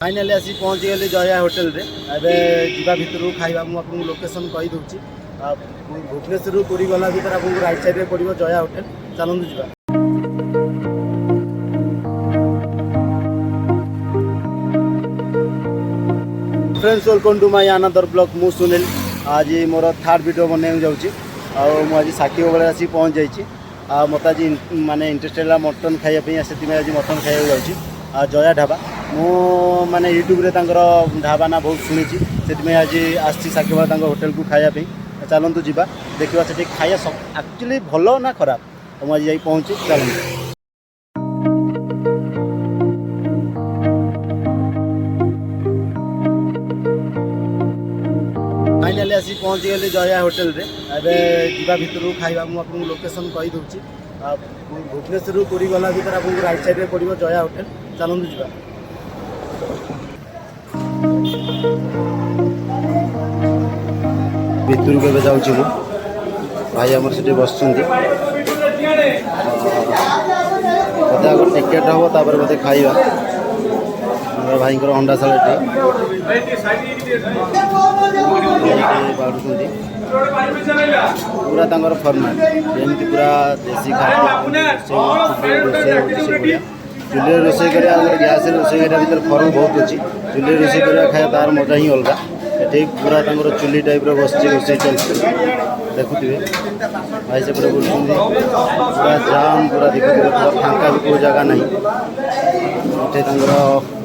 Finally आसी पहुँची गली जया होटेल रे एबे जीवा भितर खाइबा मु आपन लोकेशन कहि दउची भुवनेश्वर पुरी गला भितर आपन राइट साइड रे पड़िबो जया होटेल चलंदु जीवा। Friends welcome to my another blog मु सुनील आज मोर थर्ड वीडियो बने जाउची आ आज साखी बेले आसी पहुँच जाइए मत आज माने इंटरेस्टेड मटन खाइबा पे से आज मटन खाइबा जाउची जया ढाबा मु माने यूट्यूब रे तांकर ढाबा ना बहुत शुणी से आज आसी साखी बेले होटेल को खाइबा चलतु जीवा देखा से खाया एक्चुअली भल ना खराब मुझे जाई पहुँची चलते। फाइनाली आसी पहुँची गली जया होटेल रे एबे जीवा भितर खाइबा मु आपन लोकेशन कहि दउची भुवनेश्वर पुरी गला भितर आपन राइट साइड रे पड़िबो जया होटेल चलंदु जीवा। भितर के जाउची मु भाई हमर सेठी बसचंदी मते आगो टिकेट हबो तापर मते खाइबा भाई अंडा सालाटी पूरा तांकर फॉर्मेट जमी पूरा देसी खाद्य चूल्हे रोसे गैस रोसे भर फर्क बहुत अच्छी चूल्हे रोसे खाया तार मजा ही अलग ये पूरा तांकर चूल्ही टाइप बस रोसे चलते देखुए भाई से पूरा पूरा जाम पूरा देखुए पूरा फांका भी कोई जगह ना ये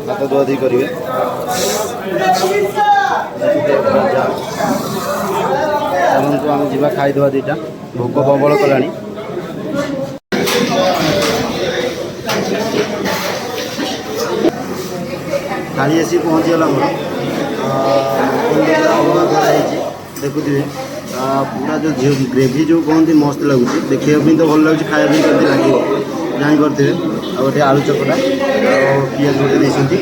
हाथ धुआधुई करेंगे चलतु आम जा खाईदे दीटा भोक प्रबल कला थाली आसी पहुँचीगला मोर देखुए पूरा जो ग्रेवी जो कहते मस्त लगुच देखा तो भल लगे खाया भी लगे जापे आ गए आलू चकटा पिज गोटे देखते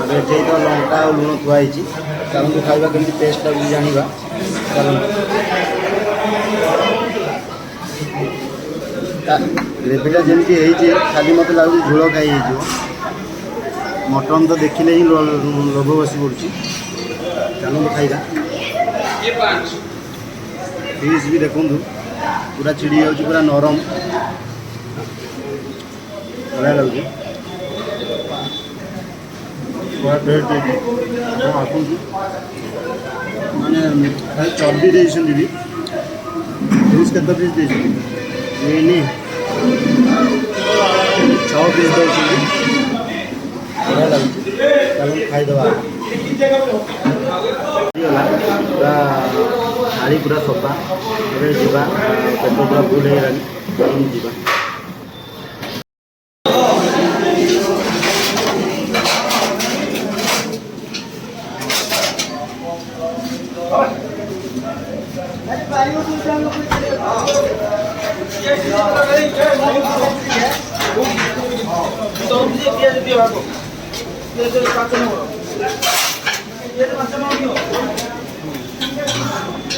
आठे तो लंका और लुण थुआई चलते खाइबा केमती टेस्ट भी जाना ग्रेवीटा जमी खाली मत लगे झोल खाई मटन तो देखिले ही लोभ बस पड़ी चलते खाइबा। फिश भी देखु पूरा चिड़ी जाऊँ पूरा नरम बढ़िया लगे पूरा टेस्ट आसुँच माने चर्बी देती भी फिश के पीस देनी 6 पीस दे बढ़िया लगे चलो खाईदे पूरा थाली पूरा सफा जा पेट पूरा फुल हो जा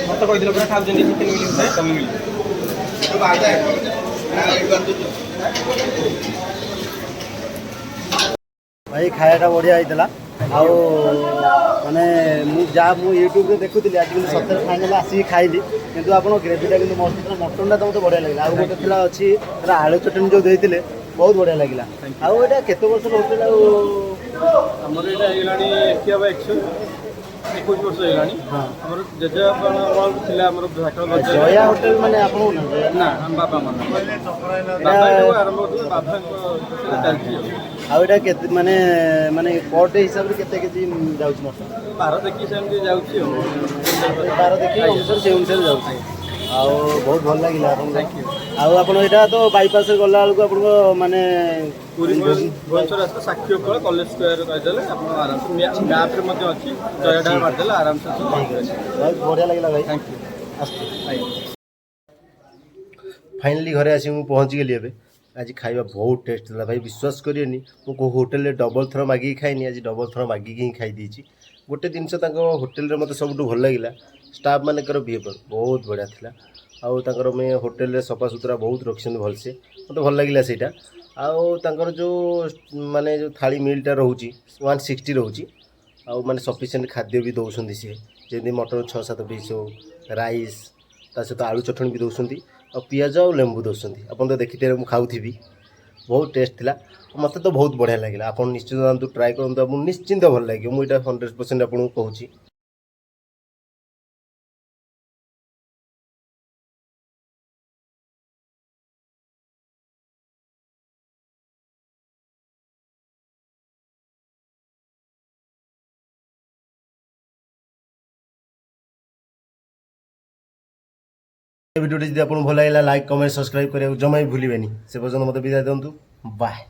मत कही पूरा खाऊ चिकेन मिली कम मिली भाई खायाटा बढ़िया होता माने मु यूट्यूब रे देखुली आज सतरे फाइनाल आसिक खाइली किंतु आपन ग्रेवीटा कि मस्त मटनटा तो मत बढ़िया लगे आउ गोटे थिला अच्छी आलू चटनी जो देते बहुत बढ़िया लगे आउ एटा केते वर्ष होटेल आमर यहाँ 21 वर्ष होगा जया होटेल माने आप ना हम बाबा मन आरंभ बाबा आउटा माने माने पर डे हिसाब से केते केजी जाउछ मटन बार देखी सेमती जाउछि बार देखी अनुसार से अनुसार जाउछ आउ बहुत भल लागिला थैंक यू आउ आपण एटा तो बाईपास गला बेलू आपण माने पूरी भुवनेश्वर रास्ता साक्षी कॉलेज स्क्वायर कहीदेले आप आराम से मैप रे अच्छी जयडा मारदेले आराम से बहुत बढ़िया लगे भाई थैंक यू। फाइनाली घरे आसी मु पहुँची गली एबे आज खाइबा बहुत टेस्ट था भाई विश्वास करिएनी मु होटेल डबल थर मागिक खाइनी आज डबल थर मागिक ही खाई देछि गोटे जिनस होटेल रे मते सबुठ भल लगिला स्टाफ मानकर बिहेवियर बहुत बढ़िया थिला आउ तांकर में होटेल रे सफा सुतरा बहुत रखिसन भलसे मते भल लागिला सेटा ଆଉ ତାଙ୍କର ଯେଉଁ ମାନେ ଯେଉଁ ଥାଳି ମିଲ୍ଟା ରହୁଛି 160 ରହୁଛି ଆଉ ମାନେ ସଫିସିଏଣ୍ଟ ଖାଦ୍ୟ ବି ଦେଉଛନ୍ତି ସିଏ ଯେମିତି ମଟର 6-7 ପିସ୍ ହଉ ରାଇସ୍ ତା ସହିତ ଆଳୁ ଚଟଣି ବି ଦେଉଛନ୍ତି ଆଉ ପିଆଜ ଆଉ ଲେମ୍ବୁ ଦେଉଛନ୍ତି ଆପଣ ତ ଦେଖିଥିବେ ମୁଁ ଖାଉଥିବି ବହୁତ ଟେଷ୍ଟ ଥିଲା ମୋତେ ତ ବହୁତ ବଢ଼ିଆ ଲାଗିଲା ଆପଣ ନିଶ୍ଚିତ ଯାଆନ୍ତୁ ଟ୍ରାଏ କରନ୍ତୁ ଆପଣଙ୍କୁ ନିଶ୍ଚିନ୍ତ ଭଲ ଲାଗିବ ମୁଁ ଏଇଟା 100% ଆପଣଙ୍କୁ କହୁଛି। ଭିଡ଼ିଓଟି ଯଦି ଆପଣଙ୍କୁ ଭଲ ଲାଗିଲା ଲାଇକ୍ କମେଣ୍ଟ ସବସ୍କ୍ରାଇବ୍ କରିବାକୁ ଜମା ବି ଭୁଲିବେନି ସେ ପର୍ଯ୍ୟନ୍ତ ମୋତେ ବିଦାୟ ଦିଅନ୍ତୁ ବାଏ।